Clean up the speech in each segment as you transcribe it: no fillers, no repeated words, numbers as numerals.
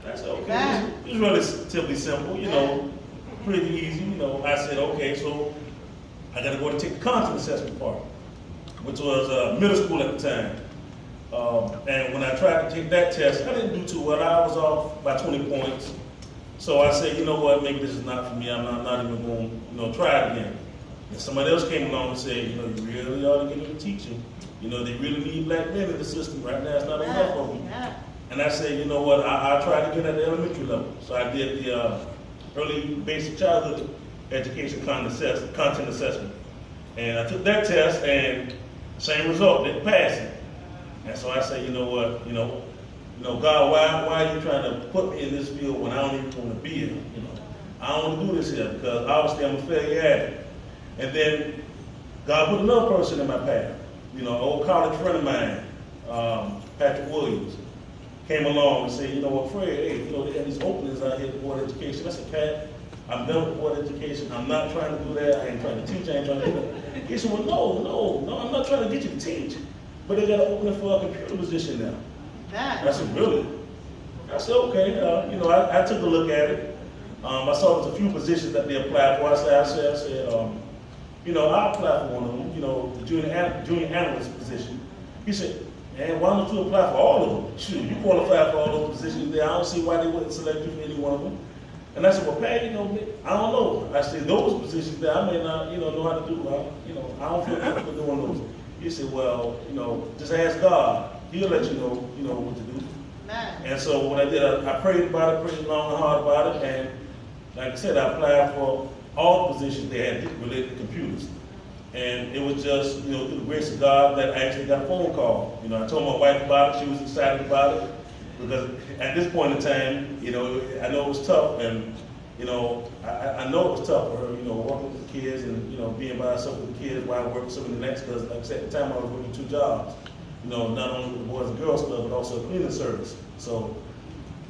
I said, okay, it's relatively simple, pretty easy. I said, okay, so I got to go to take the content assessment part, which was middle school at the time. And when I tried to take that test, I didn't do too well. I was off by 20 points. So I said, you know what, maybe this is not for me. I'm not even going to try it again. And somebody else came along and said, you really ought to get into teaching. They really need black men in the system. Right now, it's not enough of them. Yeah. And I said, you know what, I'll try to get at the elementary level. So I did the early basic childhood education content assessment. And I took that test and same result, didn't pass it. And so I said, you know what, God, why are you trying to put me in this field when I don't even want to be here? I don't want to do this here because obviously I'm a failure at it. And then God put another person in my path. An old college friend of mine, Patrick Williams, came along and said, you know what, Fred, hey, they have these openings out here at Board of Education. I said, Pat, I'm done with Board of Education. I'm not trying to do that. I ain't trying to teach. I ain't trying to do that. He said, well, no, I'm not trying to get you to teach. But they got an opening for a computer position now. I said, really? I said, okay. I took a look at it. I saw there's a few positions that they applied for. I said, I'll apply for one of them, the junior analyst position. He said, man, why don't you apply for all of them? Shoot, you qualify for all those positions there. I don't see why they wouldn't select you for any one of them. And I said, well, Pat, I don't know. I said, those positions there, I may not, know how to do. I don't feel comfortable doing those. He said, well, just ask God. He'll let you know what to do. And so what I did, I prayed about it, prayed long and hard about it, and like I said, I applied for all the positions they had related to computers. And it was just, through the grace of God that I actually got a phone call. I told my wife about it, she was excited about it, because at this point in time, I know it was tough, and, I know it was tough for her, working with the kids and, being by herself with the kids while I worked some of the next, because like I said, at the time I was working 2 jobs. Not only with the Boys and Girls Club, but also a cleaning service. So,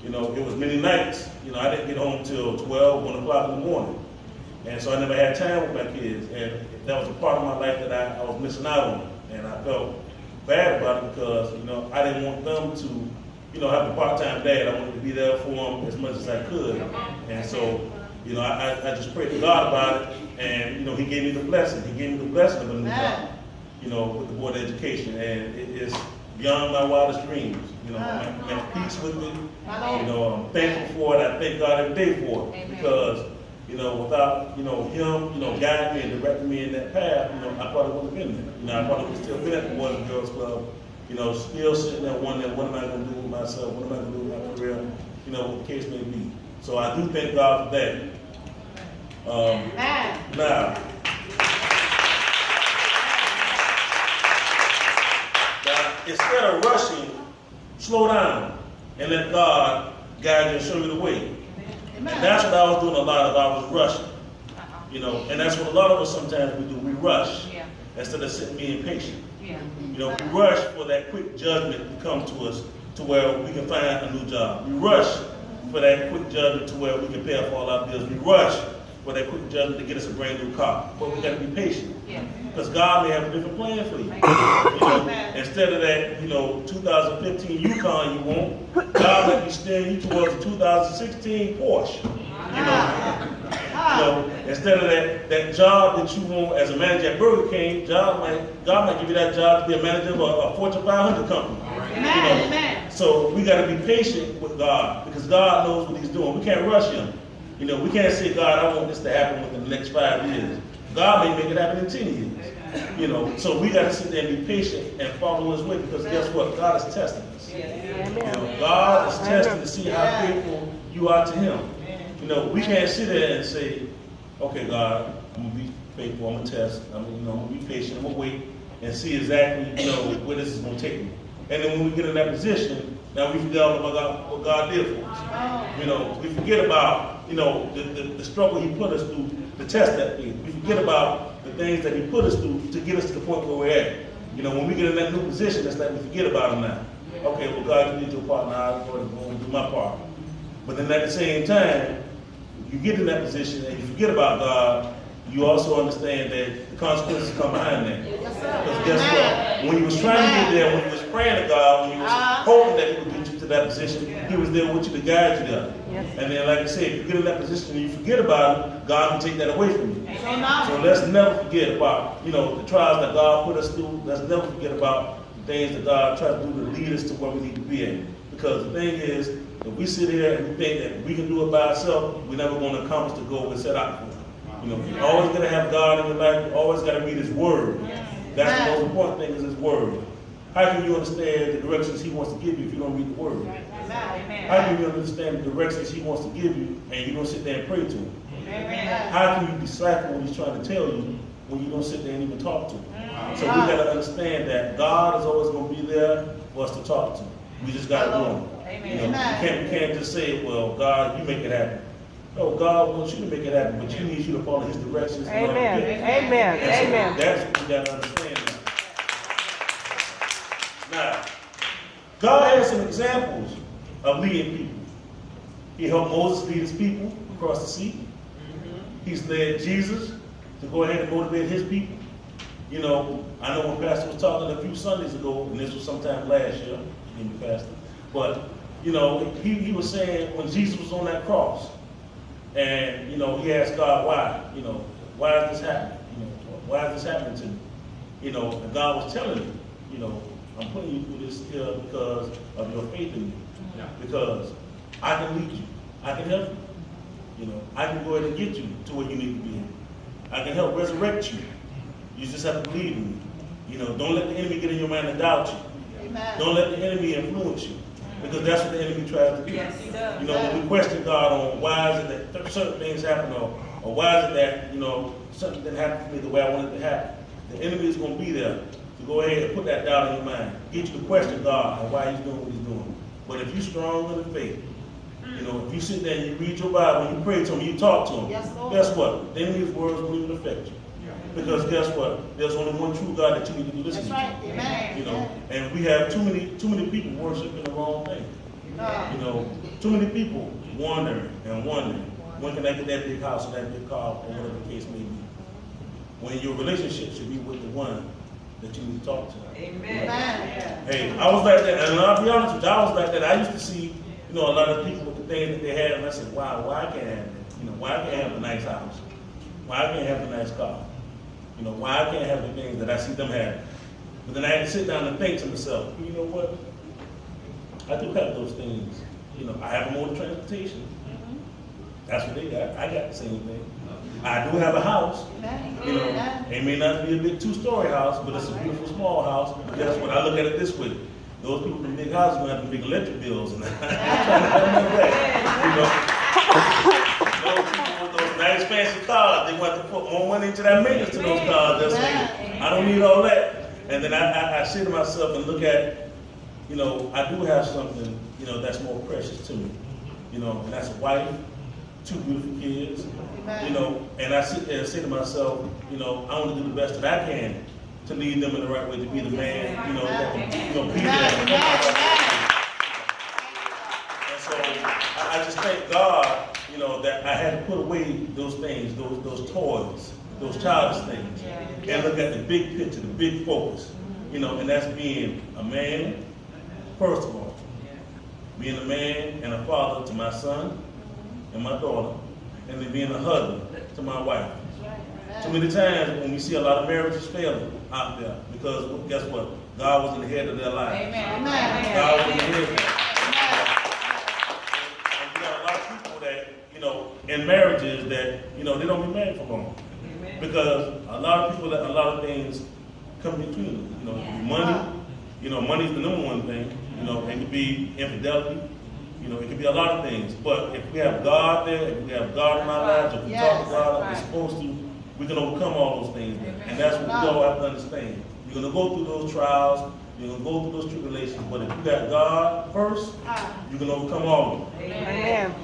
it was many nights. I didn't get home till 12, 1 o'clock in the morning. And so I never had time with my kids. And that was a part of my life that I was missing out on. And I felt bad about it because, I didn't want them to, have a part-time dad. I wanted to be there for them as much as I could. And so, I just prayed to God about it. And, He gave me the blessing. He gave me the blessing of a new job. With the Board of Education, and it is beyond my wildest dreams. I'm at peace with it. I'm thankful for it. I thank God every day for it. Amen. Because, without, Him, guiding me and directing me in that path, I probably wouldn't have been there. I probably would still been at the Boys and Girls Club, still sitting there wondering, what am I going to do with myself? What am I going to do with my career? What the case may be. So I do thank God for that. Now, instead of rushing, slow down and let God guide you and show you the way. And that's what I was doing a lot of. I was rushing. And that's what a lot of us sometimes we do. We rush instead of sitting being patient. We rush for that quick judgment to come to us to where we can find a new job. We rush for that quick judgment to where we can pay off all our bills. We rush for that quick judgment to get us a brand new car. But we got to be patient. Because God may have a different plan for you. Instead of that, 2015 Yukon you want, God might be steering you towards a 2016 Porsche. Instead of that job that you want as a manager at Burger King, God might give you that job to be a manager of a Fortune 500 company. So we got to be patient with God because God knows what He's doing. We can't rush Him. We can't say, God, I want this to happen within the next 5 years. God may make it happen in 10 years. So we got to sit there and be patient and follow His way because guess what? God is testing us. God is testing to see how faithful you are to Him. We can't sit there and say, okay, God, I'm going to be faithful, I'm going to test, I'm going to be patient, I'm going to wait and see exactly, where this is going to take me. And then when we get in that position, now we forget all about what God did for us. We forget about, the struggle He put us through to test that thing. We forget about the things that He put us through to get us to the point where we're at. When we get in that new position, it's like we forget about Him now. Okay, well, God, you did your part, now I'm going to do my part. But then at the same time, you get in that position and you forget about God, you also understand that the consequences come behind that. Because guess what? When you was trying to get there, when you was praying to God, when you was hoping that He would get you to that position. He was there with you to guide you there. Yes. And then, like I said, if you get in that position and you forget about it, God will take that away from you. Amen. So let's never forget about, the trials that God put us through. Let's never forget about the things that God tries to do to lead us to where we need to be at. Because the thing is, if we sit here and we think that we can do it by ourselves, we're never going to accomplish the goal we set out for. You always got to have God in your life. You always got to read His Word. That's the most important thing, is His Word. How can you understand the directions He wants to give you if you don't read the Word? How can you understand the directions He wants to give you and you don't sit there and pray to Him? How can you decipher what He's trying to tell you when you don't sit there and even talk to Him? So we got to understand that God is always going to be there for us to talk to. We just got to do it. We can't just say, well, God, you make it happen. No, God wants you to make it happen, but He needs you to follow His directions. Amen. Amen. Amen. That's what we got to understand now. God has some examples of leading people. He helped Moses lead his people across the sea. He's led Jesus to go ahead and motivate his people. I know when Pastor was talking a few Sundays ago, and this was sometime last year, Pastor, but, he was saying when Jesus was on that cross, and, he asked God, why? Why is this happening? Why is this happening to me? And God was telling him, I'm putting you through this here because of your faith in me. Yeah. Because I can lead you. I can help you. I can go ahead and get you to where you need to be. I can help resurrect you. You just have to believe in me. Don't let the enemy get in your mind and doubt you. Amen. Don't let the enemy influence you. Because that's what the enemy tries to do. Yes, he does. When we question God on why is it that certain things happen, or why is it that, something didn't happen for me the way I wanted it to happen. The enemy is going to be there to go ahead and put that doubt in your mind. Get you to question God and why He's doing what He's doing. But if you're strong in the faith, if you sit there and you read your Bible and you pray to Him, you talk to Him, guess what? The enemy's words won't even affect you. Because guess what? There's only one true God that you need to be listening to. That's right. Amen. And we have too many people worshiping the wrong thing. Too many people wondering, when can I get that big house or that big car, or whatever the case may be. When your relationship should be with the one that you need to talk to. Amen. Hey, I was like that, and I'll be honest with you, I was like that. I used to see, a lot of people with the things that they had, and I said, wow, why I can't have that? Why I can't have a nice house? Why I can't have a nice car? Why I can't have the things that I see them have? But then I had to sit down and think to myself, you know what? I do have those things. I have a mode of transportation. That's what they got. I got the same thing. I do have a house. It may not be a big 2-story house, but it's a beautiful small house. But guess what? I look at it this way. Those people in big houses are going to have big electric bills. And I'm trying to have none of that. Those people with those nice fancy cars, they want to put more money into that maintenance to those cars. That's it. I don't need all that. And then I say to myself and look at, I do have something, that's more precious to me. And that's a wife, 2 beautiful kids. And I sit there and say to myself, I want to do the best that I can to lead them in the right way, to be the man, that can, be there. And so I just thank God, that I had to put away those things, those toys, those childish things, and look at the big picture, the big focus, and that's being a man, first of all, being a man and a father to my son and my daughter, and then being a husband to my wife. Too many times when we see a lot of marriages failing out there, because guess what? God was in the head of their lives. Amen. God was in the head of them. And we got a lot of people that, in marriages that, they don't be married for long. Because a lot of people, a lot of things come between them. Money, money's the number one thing. It could be infidelity. It could be a lot of things. But if we have God there, if we have God in our lives, if we talk to God like we're supposed to, we can overcome all those things. And that's what we all have to understand. You're going to go through those trials. You're going to go through those tribulations. But if you got God first, you can overcome all of them. Amen.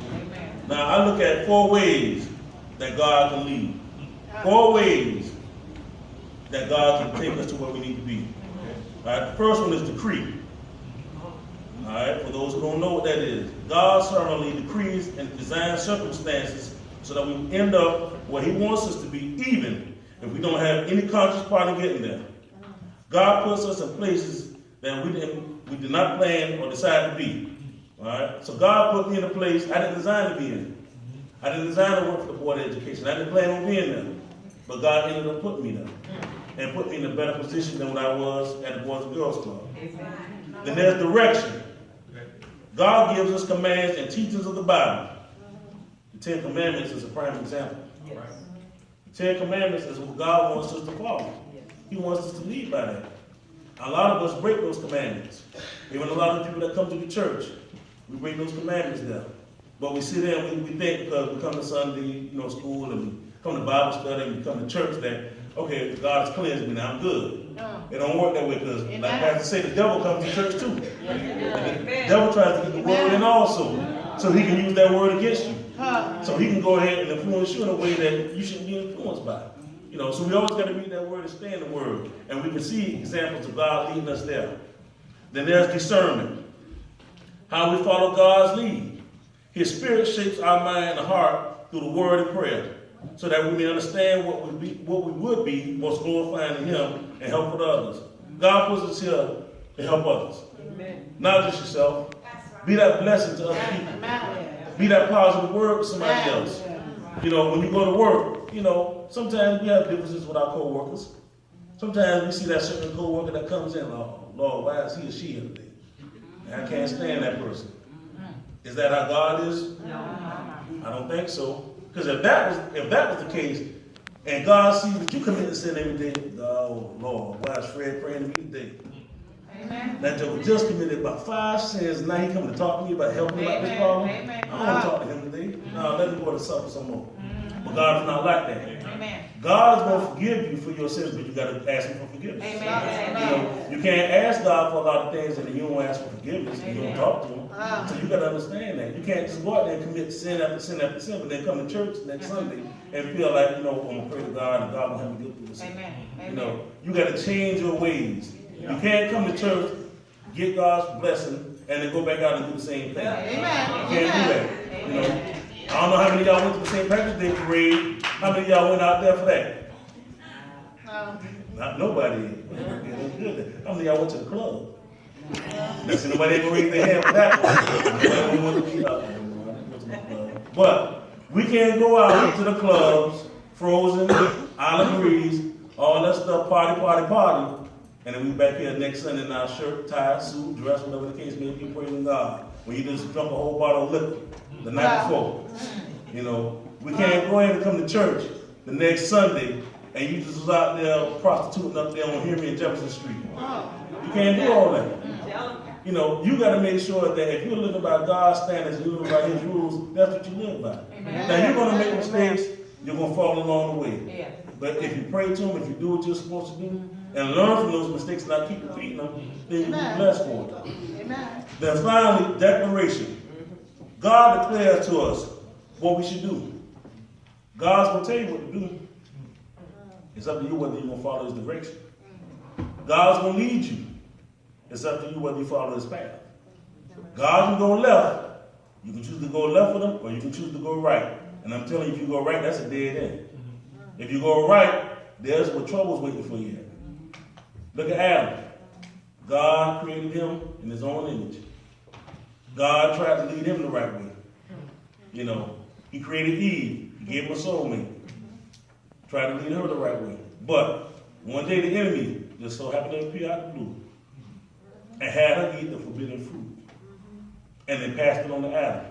Now, I look at 4 ways that God can lead. 4 ways that God can take us to where we need to be. All right, the first one is decree. All right, for those who don't know what that is, God sovereignly decrees and designs circumstances so that we end up where He wants us to be, even if we don't have any conscious part in getting there. God puts us in places that we did not plan or decide to be. All right? So God put me in a place I didn't design to be in. I didn't design to work for the Board of Education. I didn't plan on being there. But God ended up putting me there. And put me in a better position than when I was at the Boys and Girls Club. Then there's direction. God gives us commands and teachings of the Bible. The Ten Commandments is a prime example. The Ten Commandments is what God wants us to follow. He wants us to lead by that. A lot of us break those commandments. Even a lot of people that come to the church, we break those commandments down. But we sit there and we think because we come to Sunday, school, and we come to Bible study, and we come to church that, okay, God has cleansed me, now I'm good. No. It don't work that way because, like Pastor said, the devil comes to church too. The devil tries to get the word in also, so he can use that word against you. So he can go ahead and influence you in a way that you shouldn't be influenced by. So we always got to read that word and stay in the word. And we can see examples of God leading us there. Then there's discernment. How we follow God's lead. His spirit shapes our mind and heart through the word and prayer, so that we may understand what we would be most glorifying to him and help with others. God puts us here to help others. Amen. Not just yourself. Be that blessing to other people. Be that positive word to somebody else. When you go to work, sometimes we have differences with our co-workers. Sometimes we see that certain co-worker that comes in, oh, Lord, why is he or she here today? I can't stand that person. Is that how God is? No. I don't think so. Because if that was the case, and God sees that you commit sin every day, oh Lord, why is Fred praying to me today? Amen. That joker just committed about 5 sins. Now he coming to talk to me about helping me out this problem. Amen. I don't want to talk to him today. No, let him go to supper some more. But God is not like that. Amen. God is going to forgive you for your sins, but you got to ask him for forgiveness. Amen. You can't ask God for a lot of things and then you don't ask for forgiveness and you don't talk to him. So you got to understand that. You can't just go out there and commit sin after sin after sin, but then come to church next Sunday and feel like, I'm going to pray to God and God will help me get through this. Amen. You got to change your ways. You can't come to church, get God's blessing, and then go back out and do the same thing. Amen. You can't do that. I don't know how many of y'all went to the St. Patrick's Day parade. How many of y'all went out there for that? Not nobody. How many of y'all went to the club? See, nobody ever raised their hand for that one. But we can't go out to the clubs, Frozen, Island Breeze, all that stuff, party, and then we back here next Sunday in our shirt, tie, suit, dress, whatever the case may be, praising God. When you just drunk a whole bottle of liquor the night before. We can't go ahead and come to church the next Sunday and you just was out there prostituting up there on Henry and Jefferson Street. You can't do all that. You got to make sure that if you're living by God's standards, you're living by his rules, that's what you live by. Amen. Now, you're going to make mistakes, you're going to fall along the way. Yeah. But if you pray to him, if you do what you're supposed to do, and learn from those mistakes and not keep repeating them, then you'll be blessed for it. Amen. Then finally, declaration. God declares to us what we should do. God's going to tell you what to do. It's up to you whether you're going to follow his direction. God's going to lead you. It's up to you whether you follow his path. God can go left. You can choose to go left with him, or you can choose to go right. And I'm telling you, if you go right, that's a dead end. If you go right, there's what trouble's waiting for you. Look at Adam. God created him in his own image. God tried to lead him the right way. He created Eve. He gave him a soulmate. Tried to lead her the right way. But one day the enemy just so happened to appear out of the blue and had her eat the forbidden fruit. And they passed it on to Adam.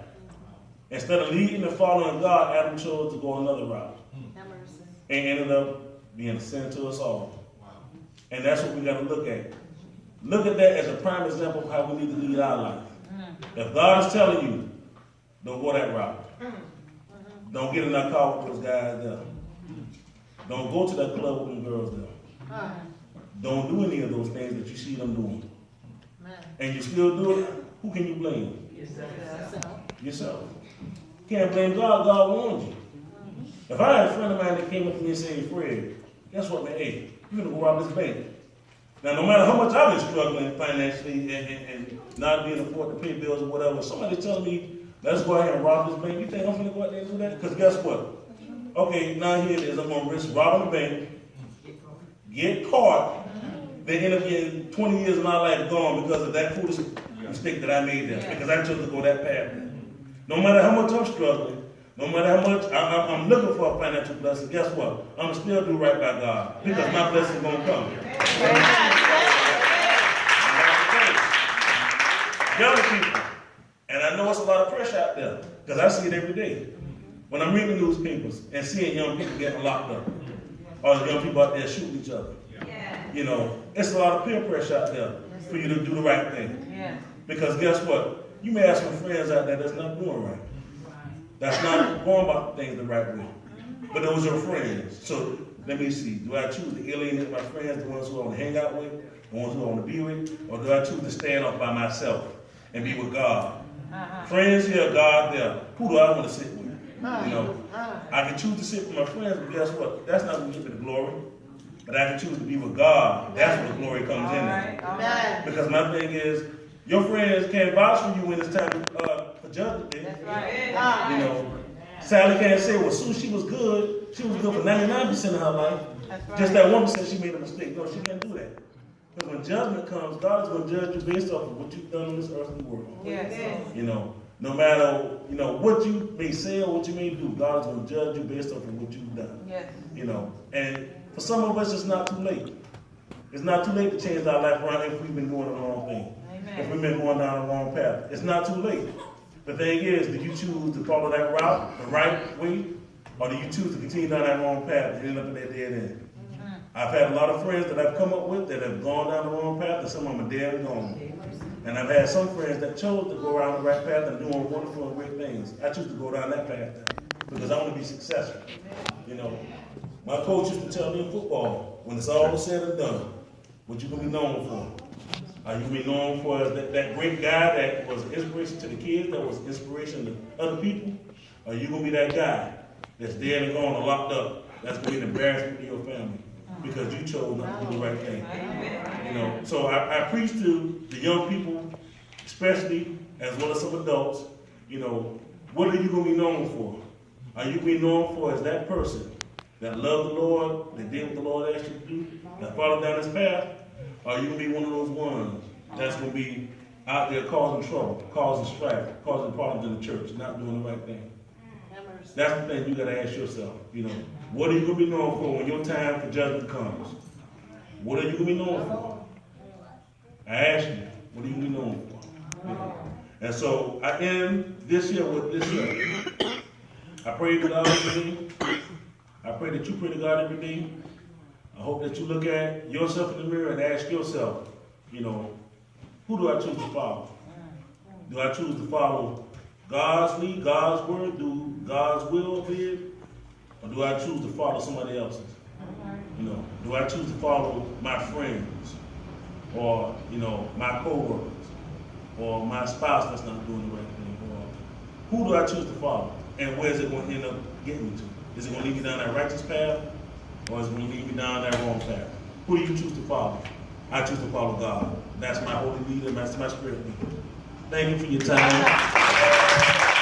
Instead of leading and following God, Adam chose to go another route. And ended up being a sin to us all. And that's what we got to look at. Look at that as a prime example of how we need to lead our life. If God is telling you, don't go that route. Don't get in that car with those guys there. Don't go to that club with them girls there. Don't do any of those things that you see them doing. And you still do it, who can you blame? Yourself. You can't blame God. God warned you. If I had a friend of mine that came up to me and said, Fred, guess what, man? Hey, you're going to go rob this bank. Now, no matter how much I've been struggling financially and not being afford to pay bills or whatever, somebody telling me, let's go ahead and rob this bank. You think I'm going to go out there and do that? Because guess what? Okay, now here it is. I'm going to risk robbing the bank, get caught, then end up getting 20 years of my life gone because of that foolish mistake that I made there, because I chose to go that path. No matter how much I'm struggling, no matter how much I'm looking for a financial blessing, guess what? I'm going to still do right by God, because my blessing is going to come. Young people, and I know it's a lot of pressure out there, because I see it every day. When I'm reading newspapers and seeing young people getting locked up, or young people out there shooting each other, you know, it's a lot of peer pressure out there for you to do the right thing. Because guess what? You may have some friends out there that's not doing right. That's not going about things the right way. But those are friends. So let me see. Do I choose to alienate my friends, the ones who I want to hang out with, the ones who I want to be with, or do I choose to stand up by myself and be with God? Friends here, God there. Who do I want to sit with? You know, I can choose to sit with my friends, but guess what? That's not going to give me the glory. But I can choose to be with God. That's where the glory comes in there. Because my thing is, your friends can't vouch for you when it's time for judgment day. You know, Sally can't say, well, Sue, she was good. She was good for 99% of her life. Just that 1% she made a mistake. No, she can't do that. Because when judgment comes, God is going to judge you based off of what you've done in this earthly world. You know, no matter, you know, what you may say or what you may do, God is going to judge you based off of what you've done. You know, and for some of us, it's not too late. It's not too late to change our life around if we've been doing the wrong thing. If we've been going down the wrong path. It's not too late. The thing is, do you choose to follow that route, the right way, or do you choose to continue down that wrong path and end up in that dead end? I've had a lot of friends that I've come up with that have gone down the wrong path, and some of them are dead and gone. And I've had some friends that chose to go around the right path and doing wonderful and great things. I choose to go down that path because I want to be successful. You know, my coach used to tell me in football, when it's all said and done, what you going to be known for? Are you going to be known for as that great guy that was an inspiration to the kids, that was inspiration to other people? Or are you going to be that guy that's dead and gone or locked up, that's going to be an embarrassment to your family because you chose not to do the right thing? You know, so I preach to the young people, especially, as well as some adults, you know, what are you going to be known for? Are you going to be known for as that person that loved the Lord, that did what the Lord asked you to do, that followed down his path? Or are you going to be one of those ones that's going to be out there causing trouble, causing strife, causing problems in the church, not doing the right thing? That's the thing you got to ask yourself. You know, what are you going to be known for when your time for judgment comes? What are you going to be known for? I ask you, what are you going to be known for? You know? And so I end this year with this year. I pray to God every day. I pray that you pray to God every day. I hope that you look at yourself in the mirror and ask yourself, you know, who do I choose to follow? Do I choose to follow God's lead, God's word, do God's will be it? Or do I choose to follow somebody else's? You know, do I choose to follow my friends? Or, you know, my co-workers? Or my spouse that's not doing the right thing? Or who do I choose to follow? And where is it going to end up getting me to? Is it going to lead me down that righteous path? Or is it going to lead me down that wrong path? Who do you choose to follow? I choose to follow God. That's my holy leader, that's my spirit leader. Thank you for your time.